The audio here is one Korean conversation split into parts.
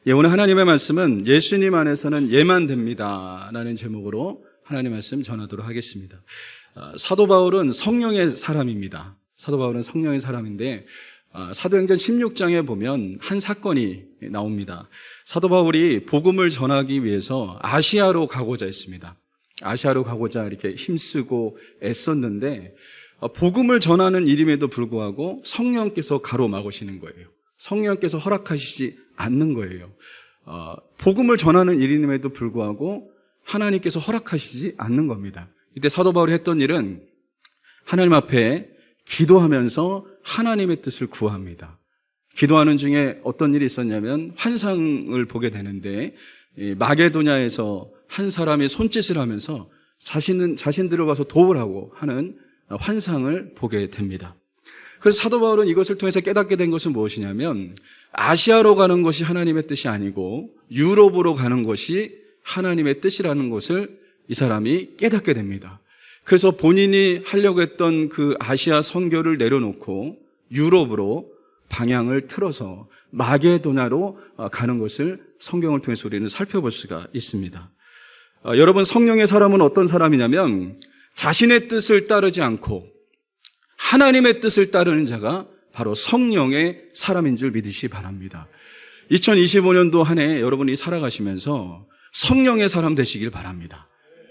오늘 하나님의 말씀은 예수님 안에서는 예만 됩니다 라는 제목으로 하나님의 말씀 전하도록 하겠습니다. 사도 바울은 성령의 사람입니다. 사도 바울은 성령의 사람인데 사도행전 16장에 보면 한 사건이 나옵니다. 사도 바울이 복음을 전하기 위해서 아시아로 가고자 했습니다. 아시아로 가고자 이렇게 힘쓰고 애썼는데 복음을 전하는 일임에도 불구하고 성령께서 가로막으시는 거예요. 성령께서 허락하시지 않는 거예요. 복음을 전하는 일임에도 불구하고 하나님께서 허락하시지 않는 겁니다. 이때 사도 바울이 했던 일은 하나님 앞에 기도하면서 하나님의 뜻을 구합니다. 기도하는 중에 어떤 일이 있었냐면 환상을 보게 되는데 마게도냐에서 한 사람이 손짓을 하면서 자신들을 와서 도우라고 하는 환상을 보게 됩니다. 그래서 사도 바울은 이것을 통해서 깨닫게 된 것은 무엇이냐면 아시아로 가는 것이 하나님의 뜻이 아니고 유럽으로 가는 것이 하나님의 뜻이라는 것을 이 사람이 깨닫게 됩니다. 그래서 본인이 하려고 했던 그 아시아 선교를 내려놓고 유럽으로 방향을 틀어서 마게도냐로 가는 것을 성경을 통해서 우리는 살펴볼 수가 있습니다. 여러분, 성령의 사람은 어떤 사람이냐면 자신의 뜻을 따르지 않고 하나님의 뜻을 따르는 자가 바로 성령의 사람인 줄 믿으시기 바랍니다. 2025년도 한 해 여러분이 살아가시면서 성령의 사람 되시길 바랍니다.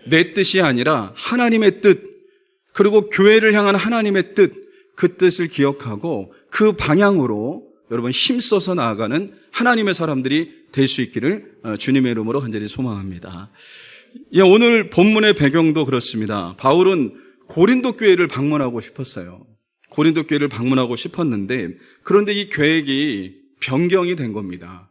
내 뜻이 아니라 하나님의 뜻, 그리고 교회를 향한 하나님의 뜻, 그 뜻을 기억하고 그 방향으로 여러분 힘써서 나아가는 하나님의 사람들이 될 수 있기를 주님의 이름으로 간절히 소망합니다. 오늘 본문의 배경도 그렇습니다. 바울은 고린도 교회를 방문하고 싶었어요. 고린도 교회를 방문하고 싶었는데 그런데 이 계획이 변경이 된 겁니다.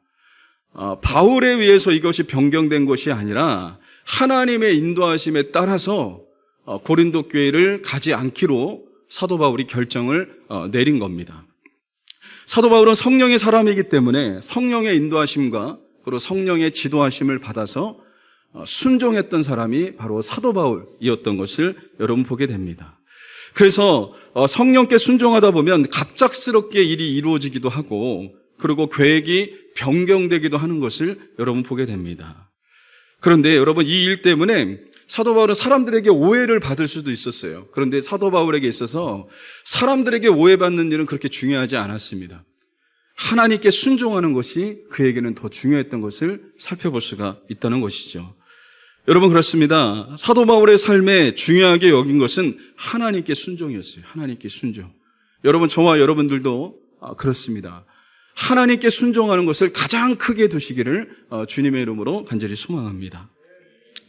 바울에 의해서 이것이 변경된 것이 아니라 하나님의 인도하심에 따라서 고린도 교회를 가지 않기로 사도 바울이 결정을 내린 겁니다. 사도 바울은 성령의 사람이기 때문에 성령의 인도하심과 그리고 성령의 지도하심을 받아서 순종했던 사람이 바로 사도 바울이었던 것을 여러분 보게 됩니다. 그래서 성령께 순종하다 보면 갑작스럽게 일이 이루어지기도 하고 그리고 계획이 변경되기도 하는 것을 여러분 보게 됩니다. 그런데 여러분 이 일 때문에 사도 바울은 사람들에게 오해를 받을 수도 있었어요. 그런데 사도 바울에게 있어서 사람들에게 오해받는 일은 그렇게 중요하지 않았습니다. 하나님께 순종하는 것이 그에게는 더 중요했던 것을 살펴볼 수가 있다는 것이죠. 여러분 그렇습니다. 사도 바울의 삶에 중요하게 여긴 것은 하나님께 순종이었어요. 하나님께 순종. 여러분 저와 여러분들도 그렇습니다. 하나님께 순종하는 것을 가장 크게 두시기를 주님의 이름으로 간절히 소망합니다.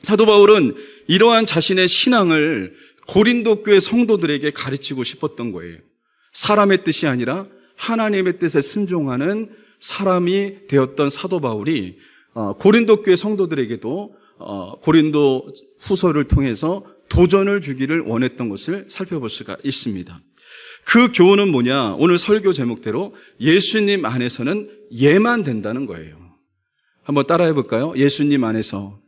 사도 바울은 이러한 자신의 신앙을 고린도 교회 성도들에게 가르치고 싶었던 거예요. 사람의 뜻이 아니라 하나님의 뜻에 순종하는 사람이 되었던 사도 바울이 고린도 교회 성도들에게도 고린도 후서를 통해서 도전을 주기를 원했던 것을 살펴볼 수가 있습니다. 그 교훈은 뭐냐? 오늘 설교 제목대로 예수님 안에서는 예만 된다는 거예요. 한번 따라해 볼까요? 예수님 안에서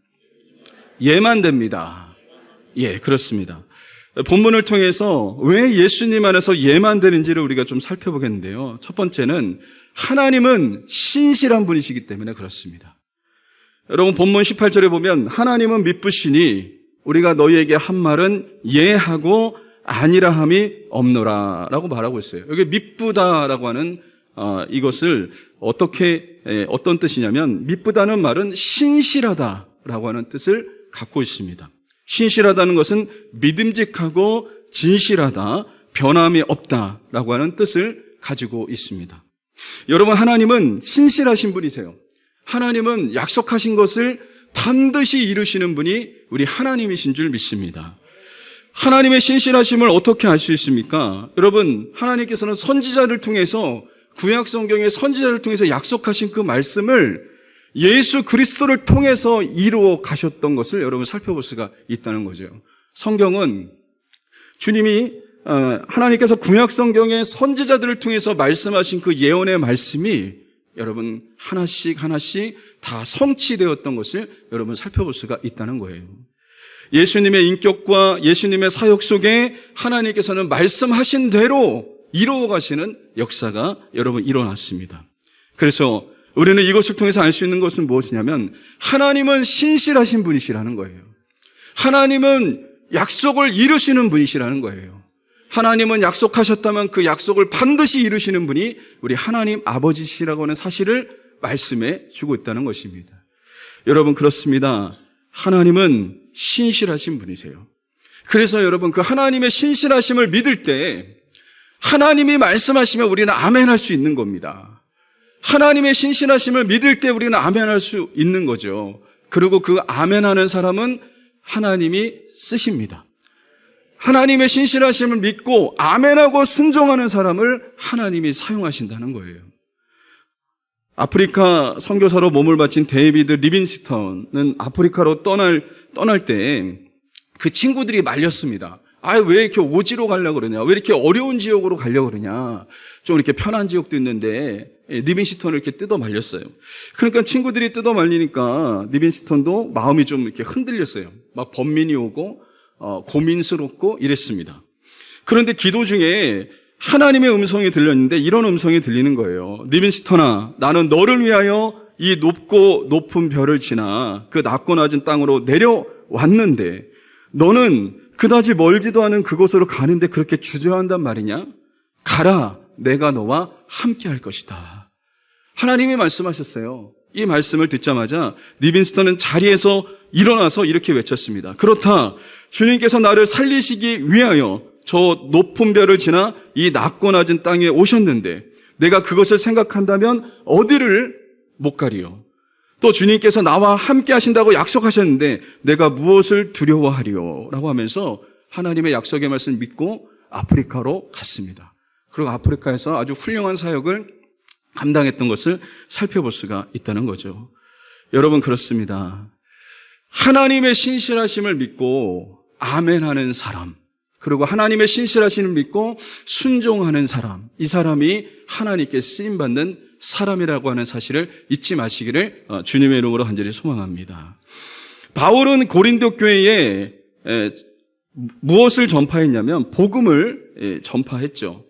예만 됩니다. 예, 그렇습니다. 본문을 통해서 왜 예수님 안에서 예만 되는지를 우리가 좀 살펴보겠는데요. 첫 번째는 하나님은 신실한 분이시기 때문에 그렇습니다. 여러분 본문 18절에 보면 하나님은 미쁘시니 우리가 너희에게 한 말은 예하고 아니라 함이 없노라 라고 말하고 있어요. 여기 미쁘다라고 하는 이것을 어떤 뜻이냐면 미쁘다는 말은 신실하다라고 하는 뜻을 갖고 있습니다. 신실하다는 것은 믿음직하고 진실하다, 변함이 없다라고 하는 뜻을 가지고 있습니다. 여러분 하나님은 신실하신 분이세요. 하나님은 약속하신 것을 반드시 이루시는 분이 우리 하나님이신 줄 믿습니다. 하나님의 신실하심을 어떻게 알 수 있습니까? 여러분 하나님께서는 선지자를 통해서 구약 성경의 선지자를 통해서 약속하신 그 말씀을 예수 그리스도를 통해서 이루어 가셨던 것을 여러분 살펴볼 수가 있다는 거죠. 성경은 주님이 하나님께서 구약 성경의 선지자들을 통해서 말씀하신 그 예언의 말씀이 여러분 하나씩 다 성취되었던 것을 여러분 살펴볼 수가 있다는 거예요. 예수님의 인격과 예수님의 사역 속에 하나님께서는 말씀하신 대로 이루어 가시는 역사가 여러분 일어났습니다. 그래서 우리는 이것을 통해서 알 수 있는 것은 무엇이냐면 하나님은 신실하신 분이시라는 거예요. 하나님은 약속을 이루시는 분이시라는 거예요. 하나님은 약속하셨다면 그 약속을 반드시 이루시는 분이 우리 하나님 아버지시라고 하는 사실을 말씀해 주고 있다는 것입니다. 여러분, 그렇습니다. 하나님은 신실하신 분이세요. 그래서 여러분, 그 하나님의 신실하심을 믿을 때 하나님이 말씀하시면 우리는 아멘할 수 있는 겁니다. 하나님의 신실하심을 믿을 때 우리는 아멘할 수 있는 거죠. 그리고 그 아멘하는 사람은 하나님이 쓰십니다. 하나님의 신실하심을 믿고 아멘하고 순종하는 사람을 하나님이 사용하신다는 거예요. 아프리카 선교사로 몸을 바친 데이비드 리빙스턴은 아프리카로 떠날 때 그 친구들이 말렸습니다. 왜 이렇게 오지로 가려고 그러냐? 왜 이렇게 어려운 지역으로 가려고 그러냐? 좀 이렇게 편한 지역도 있는데 리빙스턴을 이렇게 뜯어 말렸어요. 그러니까 친구들이 뜯어 말리니까 리빙스턴도 마음이 좀 이렇게 흔들렸어요. 막 번민이 오고 고민스럽고 이랬습니다. 그런데 기도 중에 하나님의 음성이 들렸는데 이런 음성이 들리는 거예요. 리빙스턴아, 나는 너를 위하여 이 높고 높은 별을 지나 그 낮고 낮은 땅으로 내려왔는데 너는 그다지 멀지도 않은 그곳으로 가는데 그렇게 주저한단 말이냐? 가라, 내가 너와 함께 할 것이다. 하나님이 말씀하셨어요. 이 말씀을 듣자마자 리빙스턴은 자리에서 일어나서 이렇게 외쳤습니다. 그렇다, 주님께서 나를 살리시기 위하여 저 높은 별을 지나 이 낮고 낮은 땅에 오셨는데 내가 그것을 생각한다면 어디를 못 가리요. 또 주님께서 나와 함께 하신다고 약속하셨는데 내가 무엇을 두려워하리요? 라고 하면서 하나님의 약속의 말씀을 믿고 아프리카로 갔습니다. 그리고 아프리카에서 아주 훌륭한 사역을 감당했던 것을 살펴볼 수가 있다는 거죠. 여러분, 그렇습니다. 하나님의 신실하심을 믿고 아멘하는 사람, 그리고 하나님의 신실하심을 믿고 순종하는 사람, 이 사람이 하나님께 쓰임받는 사람이라고 하는 사실을 잊지 마시기를 주님의 이름으로 간절히 소망합니다. 바울은 고린도 교회에 무엇을 전파했냐면 복음을 전파했죠.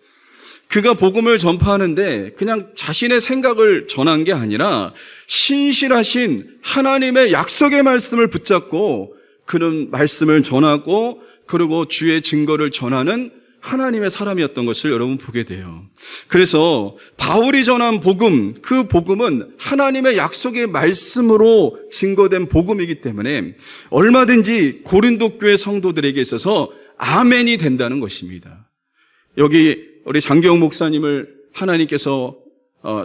그가 복음을 전파하는데 그냥 자신의 생각을 전한 게 아니라 신실하신 하나님의 약속의 말씀을 붙잡고 그는 말씀을 전하고 그리고 주의 증거를 전하는 하나님의 사람이었던 것을 여러분 보게 돼요. 그래서 바울이 전한 복음, 그 복음은 하나님의 약속의 말씀으로 증거된 복음이기 때문에 얼마든지 고린도 교회 성도들에게 있어서 아멘이 된다는 것입니다. 여기 우리 장기영 목사님을 하나님께서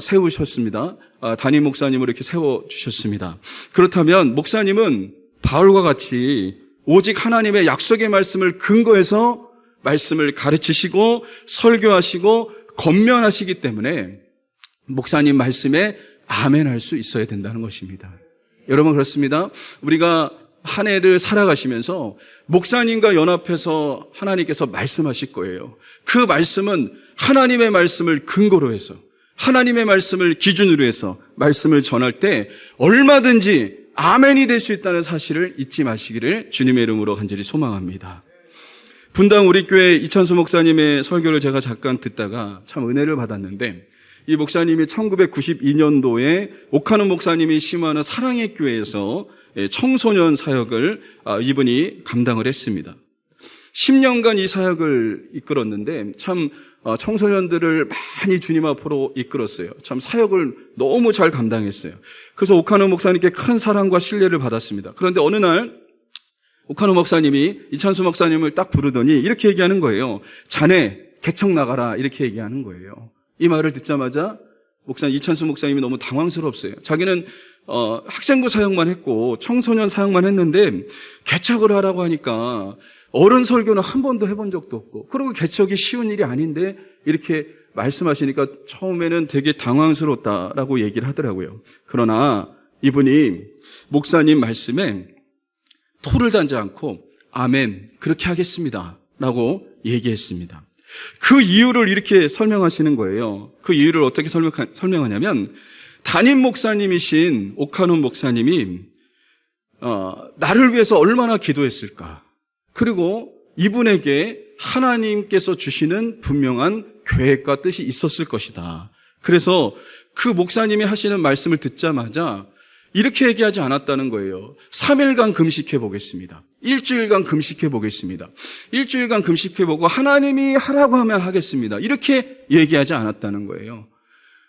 세우셨습니다. 담임 목사님을 이렇게 세워주셨습니다. 그렇다면 목사님은 바울과 같이 오직 하나님의 약속의 말씀을 근거해서 말씀을 가르치시고 설교하시고 권면하시기 때문에 목사님 말씀에 아멘할 수 있어야 된다는 것입니다. 여러분, 그렇습니다. 우리가 한 해를 살아가시면서 목사님과 연합해서 하나님께서 말씀하실 거예요. 그 말씀은 하나님의 말씀을 근거로 해서 하나님의 말씀을 기준으로 해서 말씀을 전할 때 얼마든지 아멘이 될 수 있다는 사실을 잊지 마시기를 주님의 이름으로 간절히 소망합니다. 분당 우리 교회 이찬수 목사님의 설교를 제가 잠깐 듣다가 참 은혜를 받았는데, 이 목사님이 1992년도에 오카노 목사님이 심화하는 사랑의 교회에서 청소년 사역을 이분이 감당을 했습니다. 10년간 이 사역을 이끌었는데 참 청소년들을 많이 주님 앞으로 이끌었어요. 참 사역을 너무 잘 감당했어요. 그래서 오카노 목사님께 큰 사랑과 신뢰를 받았습니다. 그런데 어느 날 오카노 목사님이 이찬수 목사님을 딱 부르더니 이렇게 얘기하는 거예요. 자네 개척 나가라, 이렇게 얘기하는 거예요. 이 말을 듣자마자 이찬수 목사님이 너무 당황스럽어요. 자기는 학생부 사역만 했고 청소년 사역만 했는데 개척을 하라고 하니까 어른 설교는 한 번도 해본 적도 없고, 그리고 개척이 쉬운 일이 아닌데 이렇게 말씀하시니까 처음에는 되게 당황스럽다라고 얘기를 하더라고요. 그러나 이분이 목사님 말씀에 토를 단지 않고 아멘, 그렇게 하겠습니다 라고 얘기했습니다. 그 이유를 이렇게 설명하시는 거예요. 그 이유를 어떻게 설명하냐면, 담임 목사님이신 오카노 목사님이 나를 위해서 얼마나 기도했을까, 그리고 이분에게 하나님께서 주시는 분명한 계획과 뜻이 있었을 것이다. 그래서 그 목사님이 하시는 말씀을 듣자마자 이렇게 얘기하지 않았다는 거예요. 3일간 금식해 보겠습니다. 일주일간 금식해 보겠습니다. 일주일간 금식해 보고 하나님이 하라고 하면 하겠습니다. 이렇게 얘기하지 않았다는 거예요.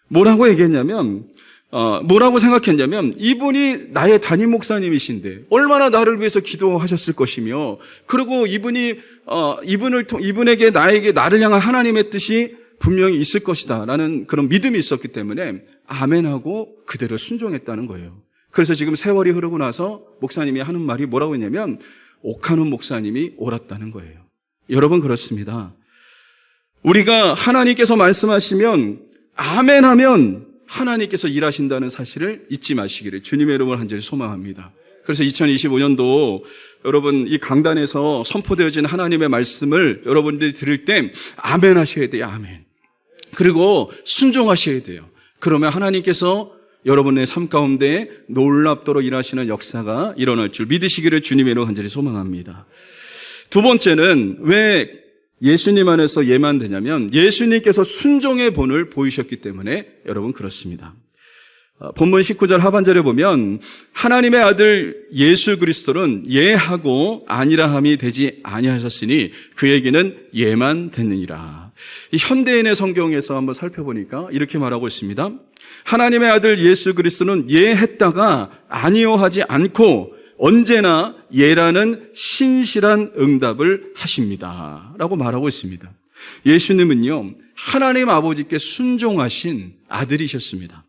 뭐라고 얘기했냐면, 뭐라고 생각했냐면, 이분이 나의 담임 목사님이신데 얼마나 나를 위해서 기도하셨을 것이며, 그리고 이분에게 나를 향한 하나님의 뜻이 분명히 있을 것이다 라는 그런 믿음이 있었기 때문에 아멘하고 그대로 순종했다는 거예요. 그래서 지금 세월이 흐르고 나서 목사님이 하는 말이 뭐라고 했냐면, 옥하는 목사님이 옳았다는 거예요. 여러분, 그렇습니다. 우리가 하나님께서 말씀하시면 아멘하면 하나님께서 일하신다는 사실을 잊지 마시기를 주님의 이름으로 간절히 소망합니다. 그래서 2025년도 여러분 이 강단에서 선포되어진 하나님의 말씀을 여러분들이 들을 때 아멘 하셔야 돼요. 아멘. 그리고 순종하셔야 돼요. 그러면 하나님께서 여러분의 삶 가운데 놀랍도록 일하시는 역사가 일어날 줄 믿으시기를 주님의 이름으로 간절히 소망합니다. 두 번째는 왜 예수님 안에서 예만 되냐면 예수님께서 순종의 본을 보이셨기 때문에 여러분 그렇습니다. 본문 19절 하반절에 보면 하나님의 아들 예수 그리스도는 예하고 아니라함이 되지 아니하셨으니 그에게는 예만 됐느니라. 이 현대인의 성경에서 한번 살펴보니까 이렇게 말하고 있습니다. 하나님의 아들 예수 그리스도는 예했다가 아니요하지 않고 언제나 예라는 신실한 응답을 하십니다 라고 말하고 있습니다. 예수님은요 하나님 아버지께 순종하신 아들이셨습니다.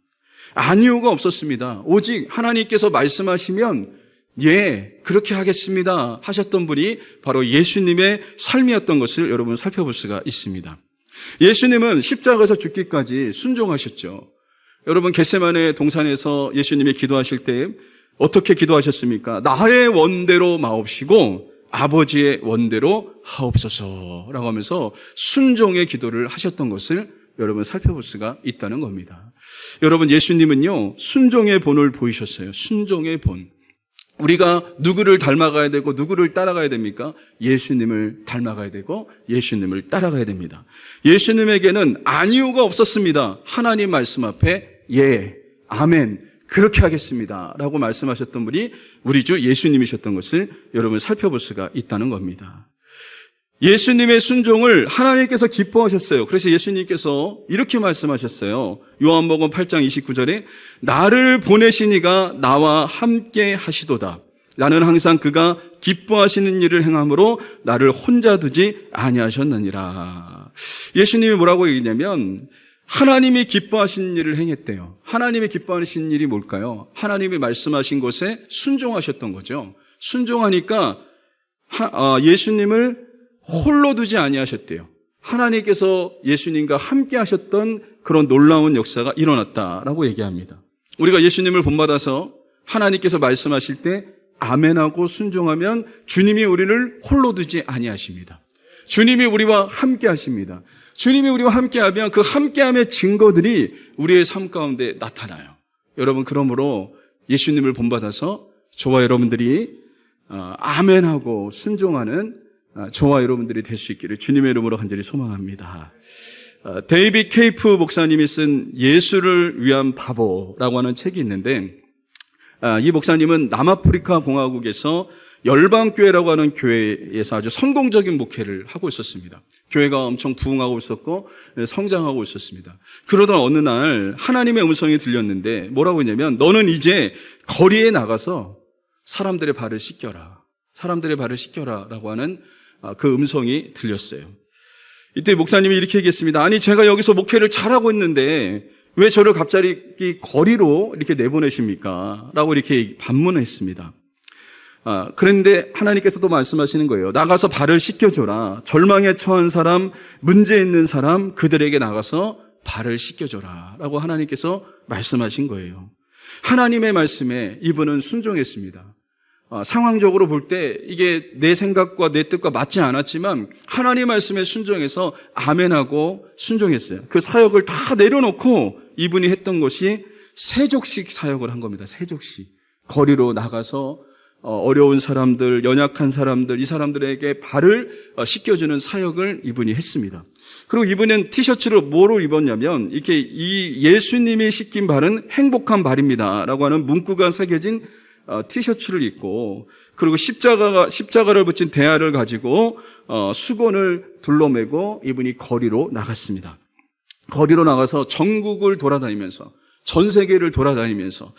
아니요가 없었습니다. 오직 하나님께서 말씀하시면 예, 그렇게 하겠습니다 하셨던 분이 바로 예수님의 삶이었던 것을 여러분 살펴볼 수가 있습니다. 예수님은 십자가에서 죽기까지 순종하셨죠. 여러분 겟세마네 동산에서 예수님이 기도하실 때 어떻게 기도하셨습니까? 나의 원대로 마옵시고 아버지의 원대로 하옵소서라고 하면서 순종의 기도를 하셨던 것을 여러분 살펴볼 수가 있다는 겁니다. 여러분 예수님은요 순종의 본을 보이셨어요. 순종의 본. 우리가 누구를 닮아가야 되고 누구를 따라가야 됩니까? 예수님을 닮아가야 되고 예수님을 따라가야 됩니다. 예수님에게는 아니요가 없었습니다. 하나님 말씀 앞에 예, 아멘, 그렇게 하겠습니다 라고 말씀하셨던 분이 우리 주 예수님이셨던 것을 여러분 살펴볼 수가 있다는 겁니다. 예수님의 순종을 하나님께서 기뻐하셨어요. 그래서 예수님께서 이렇게 말씀하셨어요. 요한복음 8장 29절에 나를 보내신 이가 나와 함께 하시도다. 나는 항상 그가 기뻐하시는 일을 행함으로 나를 혼자 두지 아니하셨느니라. 예수님이 뭐라고 얘기냐면 하나님이 기뻐하시는 일을 행했대요. 하나님이 기뻐하시는 일이 뭘까요? 하나님이 말씀하신 것에 순종하셨던 거죠. 순종하니까 예수님을 홀로 두지 아니하셨대요. 하나님께서 예수님과 함께 하셨던 그런 놀라운 역사가 일어났다라고 얘기합니다. 우리가 예수님을 본받아서 하나님께서 말씀하실 때 아멘하고 순종하면 주님이 우리를 홀로 두지 아니하십니다. 주님이 우리와 함께 하십니다. 주님이 우리와 함께하면 그 함께함의 증거들이 우리의 삶 가운데 나타나요. 여러분 그러므로 예수님을 본받아서 저와 여러분들이 아멘하고 순종하는 저와 여러분들이 될 수 있기를 주님의 이름으로 간절히 소망합니다. 데이빗 케이프 목사님이 쓴 예수를 위한 바보라고 하는 책이 있는데 이 목사님은 남아프리카 공화국에서 열방교회라고 하는 교회에서 아주 성공적인 목회를 하고 있었습니다. 교회가 엄청 부흥하고 있었고 성장하고 있었습니다. 그러던 어느 날 하나님의 음성이 들렸는데 뭐라고 했냐면 너는 이제 거리에 나가서 사람들의 발을 씻겨라. 사람들의 발을 씻겨라 라고 하는 그 음성이 들렸어요. 이때 목사님이 이렇게 얘기했습니다. 아니 제가 여기서 목회를 잘하고 있는데 왜 저를 갑자기 거리로 이렇게 내보내십니까? 라고 이렇게 반문했습니다. 그런데 하나님께서도 말씀하시는 거예요. 나가서 발을 씻겨줘라. 절망에 처한 사람, 문제 있는 사람 그들에게 나가서 발을 씻겨줘라 라고 하나님께서 말씀하신 거예요. 하나님의 말씀에 이분은 순종했습니다. 상황적으로 볼 때 이게 내 생각과 내 뜻과 맞지 않았지만 하나님의 말씀에 순종해서 아멘하고 순종했어요. 그 사역을 다 내려놓고 이분이 했던 것이 세족식 사역을 한 겁니다. 세족식. 거리로 나가서 어려운 사람들, 연약한 사람들, 이 사람들에게 발을 씻겨주는 사역을 이분이 했습니다. 그리고 이분은 티셔츠를 뭐로 입었냐면 이렇게 이 예수님이 씻긴 발은 행복한 발입니다 라고 하는 문구가 새겨진 티셔츠를 입고, 그리고 십자가를 붙인 대야를 가지고 수건을 둘러매고 이분이 거리로 나갔습니다. 거리로 나가서 전국을 돌아다니면서, 전 세계를 돌아다니면서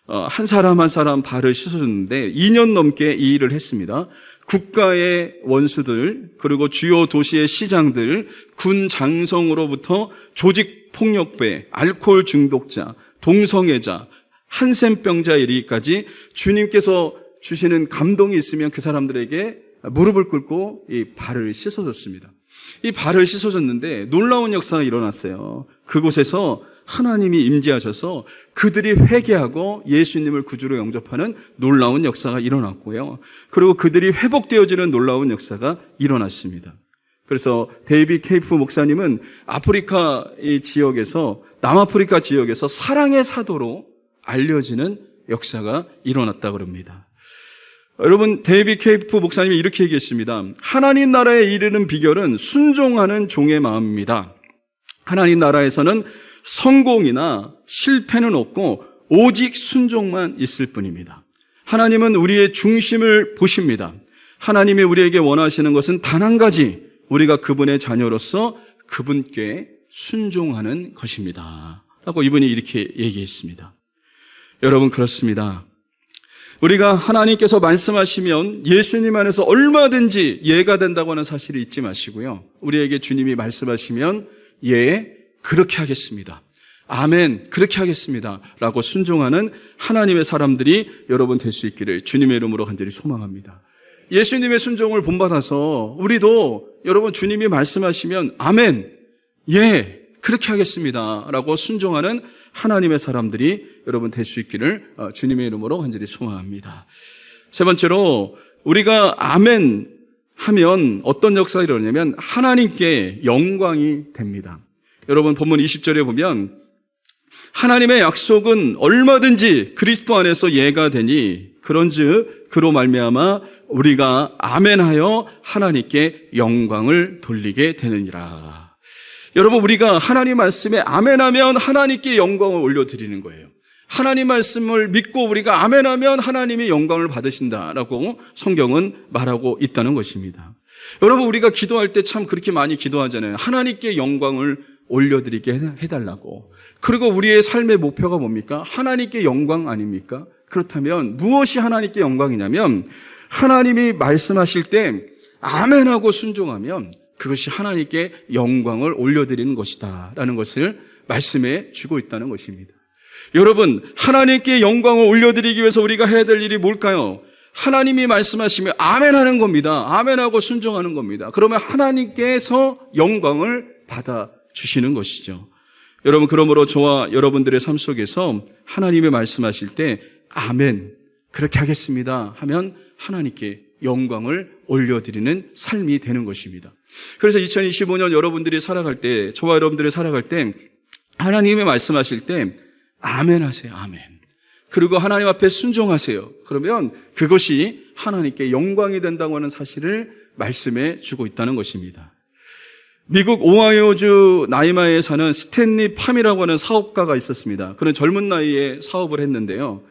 한 사람 한 사람 발을 씻어줬는데 2년 넘게 이 일을 했습니다. 국가의 원수들, 그리고 주요 도시의 시장들, 군 장성으로부터 조직 폭력배, 알코올 중독자, 동성애자, 한센병자 이르기까지 주님께서 주시는 감동이 있으면 그 사람들에게 무릎을 꿇고 이 발을 씻어줬습니다. 이 발을 씻어줬는데 놀라운 역사가 일어났어요. 그곳에서 하나님이 임재하셔서 그들이 회개하고 예수님을 구주로 영접하는 놀라운 역사가 일어났고요. 그리고 그들이 회복되어지는 놀라운 역사가 일어났습니다. 그래서 데이빗 케이프 목사님은 아프리카 이 지역에서, 남아프리카 지역에서 사랑의 사도로 알려지는 역사가 일어났다고 합니다. 여러분, 데이빗 케이프 목사님이 이렇게 얘기했습니다. 하나님 나라에 이르는 비결은 순종하는 종의 마음입니다. 하나님 나라에서는 성공이나 실패는 없고 오직 순종만 있을 뿐입니다. 하나님은 우리의 중심을 보십니다. 하나님이 우리에게 원하시는 것은 단 한 가지, 우리가 그분의 자녀로서 그분께 순종하는 것입니다 라고 이분이 이렇게 얘기했습니다. 여러분, 그렇습니다. 우리가 하나님께서 말씀하시면 예수님 안에서 얼마든지 예가 된다고 하는 사실을 잊지 마시고요. 우리에게 주님이 말씀하시면 예, 그렇게 하겠습니다. 아멘, 그렇게 하겠습니다 라고 순종하는 하나님의 사람들이 여러분 될 수 있기를 주님의 이름으로 간절히 소망합니다. 예수님의 순종을 본받아서 우리도 여러분 주님이 말씀하시면 아멘, 예, 그렇게 하겠습니다 라고 순종하는 하나님의 사람들이 여러분 될 수 있기를 주님의 이름으로 간절히 소망합니다. 세 번째로, 우리가 아멘 하면 어떤 역사가 일어나냐면 하나님께 영광이 됩니다. 여러분, 본문 20절에 보면 하나님의 약속은 얼마든지 그리스도 안에서 예가 되니 그런즉 그로 말미암아 우리가 아멘하여 하나님께 영광을 돌리게 되느니라. 여러분, 우리가 하나님 말씀에 아멘하면 하나님께 영광을 올려드리는 거예요. 하나님 말씀을 믿고 우리가 아멘하면 하나님이 영광을 받으신다라고 성경은 말하고 있다는 것입니다. 여러분, 우리가 기도할 때 참 그렇게 많이 기도하잖아요. 하나님께 영광을 올려드리게 해달라고. 그리고 우리의 삶의 목표가 뭡니까? 하나님께 영광 아닙니까? 그렇다면 무엇이 하나님께 영광이냐면 하나님이 말씀하실 때 아멘하고 순종하면 그것이 하나님께 영광을 올려드리는 것이다 라는 것을 말씀해 주고 있다는 것입니다. 여러분, 하나님께 영광을 올려드리기 위해서 우리가 해야 될 일이 뭘까요? 하나님이 말씀하시면 아멘하는 겁니다. 아멘하고 순종하는 겁니다. 그러면 하나님께서 영광을 받아주시는 것이죠. 여러분, 그러므로 저와 여러분들의 삶 속에서 하나님이 말씀하실 때 아멘, 그렇게 하겠습니다 하면 하나님께 영광을 올려드리는 삶이 되는 것입니다. 그래서 2025년 여러분들이 살아갈 때, 저와 여러분들이 살아갈 때 하나님이 말씀하실 때 아멘 하세요. 아멘. 그리고 하나님 앞에 순종하세요. 그러면 그것이 하나님께 영광이 된다고 하는 사실을 말씀해 주고 있다는 것입니다. 미국 오하이오주 나이마에 사는 스탠리 팜이라고 하는 사업가가 있었습니다. 그는 젊은 나이에 사업을 했는데요.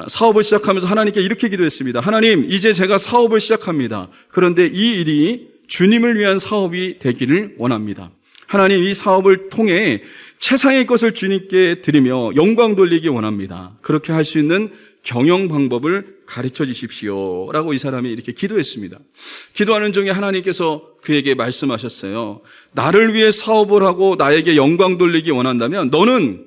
사업을 시작하면서 하나님께 이렇게 기도했습니다. 하나님, 이제 제가 사업을 시작합니다. 그런데 이 일이 주님을 위한 사업이 되기를 원합니다. 하나님, 이 사업을 통해 최상의 것을 주님께 드리며 영광 돌리기 원합니다. 그렇게 할 수 있는 경영 방법을 가르쳐 주십시오 라고 이 사람이 이렇게 기도했습니다. 기도하는 중에 하나님께서 그에게 말씀하셨어요. 나를 위해 사업을 하고 나에게 영광 돌리기 원한다면 너는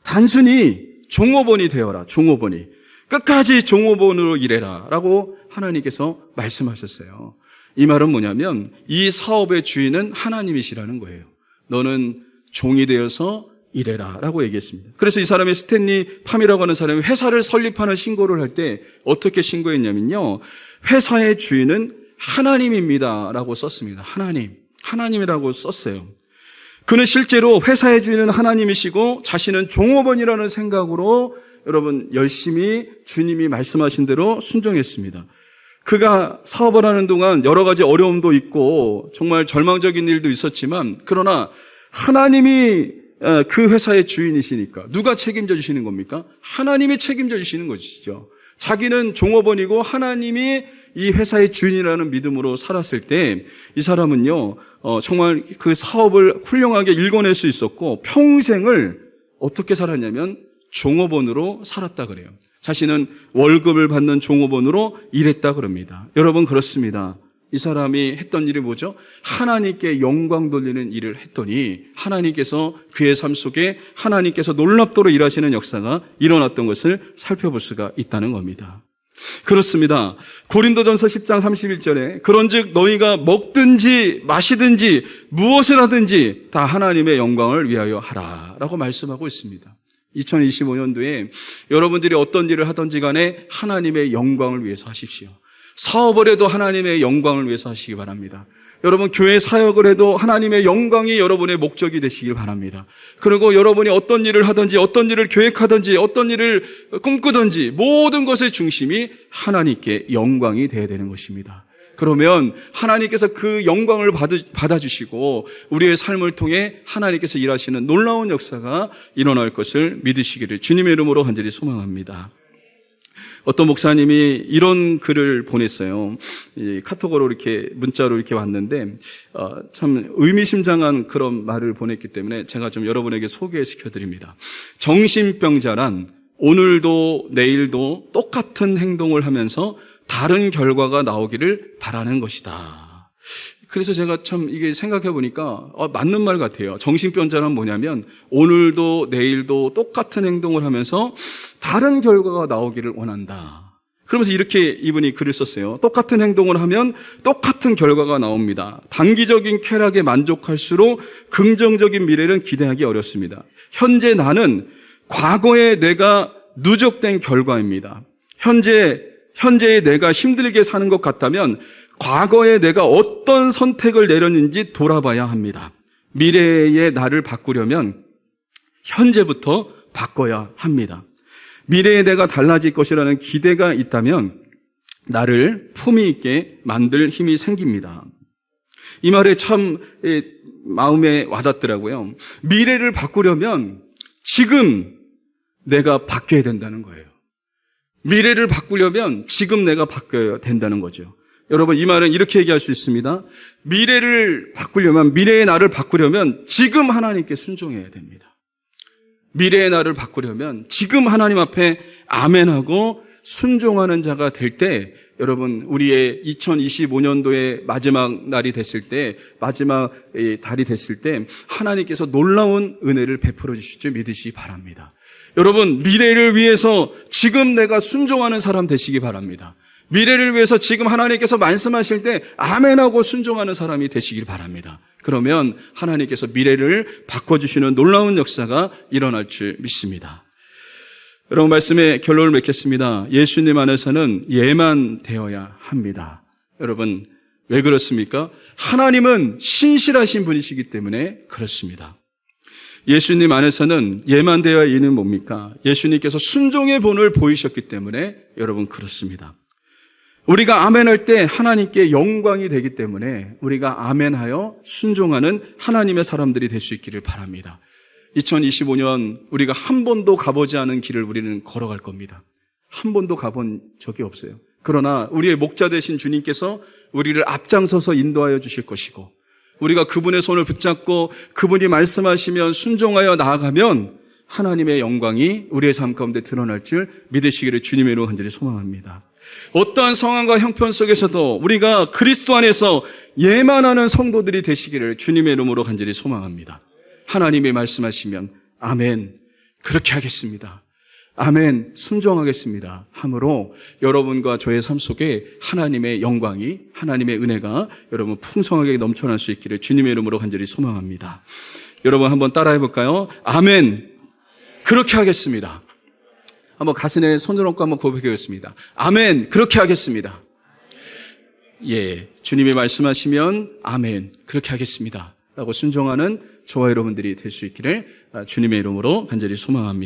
단순히 종업원이 되어라. 종업원이. 끝까지 종업원으로 일해라 라고 하나님께서 말씀하셨어요. 이 말은 뭐냐면 이 사업의 주인은 하나님이시라는 거예요. 너는 종이 되어서 일해라 라고 얘기했습니다. 그래서 이 사람이 스탠리 팜이라고 하는 사람이 회사를 설립하는 신고를 할 때 어떻게 신고했냐면요, 회사의 주인은 하나님입니다 라고 썼습니다. 하나님이라고 썼어요. 그는 실제로 회사의 주인은 하나님이시고 자신은 종업원이라는 생각으로 여러분 열심히 주님이 말씀하신 대로 순종했습니다. 그가 사업을 하는 동안 여러 가지 어려움도 있고 정말 절망적인 일도 있었지만 그러나 하나님이 그 회사의 주인이시니까 누가 책임져 주시는 겁니까? 하나님이 책임져 주시는 것이죠. 자기는 종업원이고 하나님이 이 회사의 주인이라는 믿음으로 살았을 때 이 사람은요 정말 그 사업을 훌륭하게 일궈낼 수 있었고 평생을 어떻게 살았냐면 종업원으로 살았다 그래요. 자신은 월급을 받는 종업원으로 일했다 그럽니다. 여러분 그렇습니다. 이 사람이 했던 일이 뭐죠? 하나님께 영광 돌리는 일을 했더니 하나님께서 그의 삶 속에 하나님께서 놀랍도록 일하시는 역사가 일어났던 것을 살펴볼 수가 있다는 겁니다. 그렇습니다. 고린도전서 10장 31절에 그런즉 너희가 먹든지 마시든지 무엇을 하든지 다 하나님의 영광을 위하여 하라라고 말씀하고 있습니다. 2025년도에 여러분들이 어떤 일을 하든지 간에 하나님의 영광을 위해서 하십시오. 사업을 해도 하나님의 영광을 위해서 하시기 바랍니다. 여러분 교회 사역을 해도 하나님의 영광이 여러분의 목적이 되시길 바랍니다. 그리고 여러분이 어떤 일을 하든지 어떤 일을 계획하든지 어떤 일을 꿈꾸든지 모든 것의 중심이 하나님께 영광이 되어야 되는 것입니다. 그러면 하나님께서 그 영광을 받아주시고 우리의 삶을 통해 하나님께서 일하시는 놀라운 역사가 일어날 것을 믿으시기를 주님의 이름으로 간절히 소망합니다. 어떤 목사님이 이런 글을 보냈어요. 카톡으로 이렇게 문자로 이렇게 왔는데 참 의미심장한 그런 말을 보냈기 때문에 제가 좀 여러분에게 소개시켜 드립니다. 정신병자란 오늘도 내일도 똑같은 행동을 하면서 다른 결과가 나오기를 바라는 것이다. 그래서 제가 참 이게 생각해 보니까 맞는 말 같아요. 정신병자란 뭐냐면 오늘도 내일도 똑같은 행동을 하면서 다른 결과가 나오기를 원한다. 그러면서 이렇게 이분이 글을 썼어요. 똑같은 행동을 하면 똑같은 결과가 나옵니다. 단기적인 쾌락에 만족할수록 긍정적인 미래는 기대하기 어렵습니다. 현재 나는 과거에 내가 누적된 결과입니다. 현재의 내가 힘들게 사는 것 같다면 과거에 내가 어떤 선택을 내렸는지 돌아봐야 합니다. 미래의 나를 바꾸려면 현재부터 바꿔야 합니다. 미래의 내가 달라질 것이라는 기대가 있다면 나를 품위 있게 만들 힘이 생깁니다. 이 말에 참 마음에 와닿더라고요. 미래를 바꾸려면 지금 내가 바뀌어야 된다는 거예요. 미래를 바꾸려면 지금 내가 바뀌어야 된다는 거죠. 여러분 이 말은 이렇게 얘기할 수 있습니다. 미래를 바꾸려면 미래의 나를 바꾸려면 지금 하나님께 순종해야 됩니다. 미래의 나를 바꾸려면 지금 하나님 앞에 아멘하고 순종하는 자가 될 때 여러분 우리의 2025년도의 마지막 날이 됐을 때 마지막 달이 됐을 때 하나님께서 놀라운 은혜를 베풀어 주실 줄 믿으시기 바랍니다. 여러분 미래를 위해서 지금 내가 순종하는 사람 되시기 바랍니다. 미래를 위해서 지금 하나님께서 말씀하실 때 아멘하고 순종하는 사람이 되시길 바랍니다. 그러면 하나님께서 미래를 바꿔주시는 놀라운 역사가 일어날 줄 믿습니다. 여러분 말씀의 결론을 맺겠습니다. 예수님 안에서는 예만 되어야 합니다. 여러분 왜 그렇습니까? 하나님은 신실하신 분이시기 때문에 그렇습니다. 예수님 안에서는 예만 되어야 이는 뭡니까? 예수님께서 순종의 본을 보이셨기 때문에 여러분 그렇습니다. 우리가 아멘할 때 하나님께 영광이 되기 때문에 우리가 아멘하여 순종하는 하나님의 사람들이 될 수 있기를 바랍니다. 2025년 우리가 한 번도 가보지 않은 길을 우리는 걸어갈 겁니다. 한 번도 가본 적이 없어요. 그러나 우리의 목자 되신 주님께서 우리를 앞장서서 인도하여 주실 것이고 우리가 그분의 손을 붙잡고 그분이 말씀하시면 순종하여 나아가면 하나님의 영광이 우리의 삶 가운데 드러날 줄 믿으시기를 주님의 이름으로 간절히 소망합니다. 어떠한 상황과 형편 속에서도 우리가 그리스도 안에서 예만하는 성도들이 되시기를 주님의 이름으로 간절히 소망합니다. 하나님이 말씀하시면 아멘, 그렇게 하겠습니다. 아멘, 순종하겠습니다. 함으로 여러분과 저의 삶 속에 하나님의 영광이, 하나님의 은혜가 여러분 풍성하게 넘쳐날 수 있기를 주님의 이름으로 간절히 소망합니다. 여러분 한번 따라해 볼까요? 아멘, 그렇게 하겠습니다. 한번 가슴에 손을 얹고 한번 고백하겠습니다. 아멘, 그렇게 하겠습니다. 예, 주님이 말씀하시면 아멘, 그렇게 하겠습니다 라고 순종하는 저와 여러분들이 될 수 있기를 주님의 이름으로 간절히 소망합니다.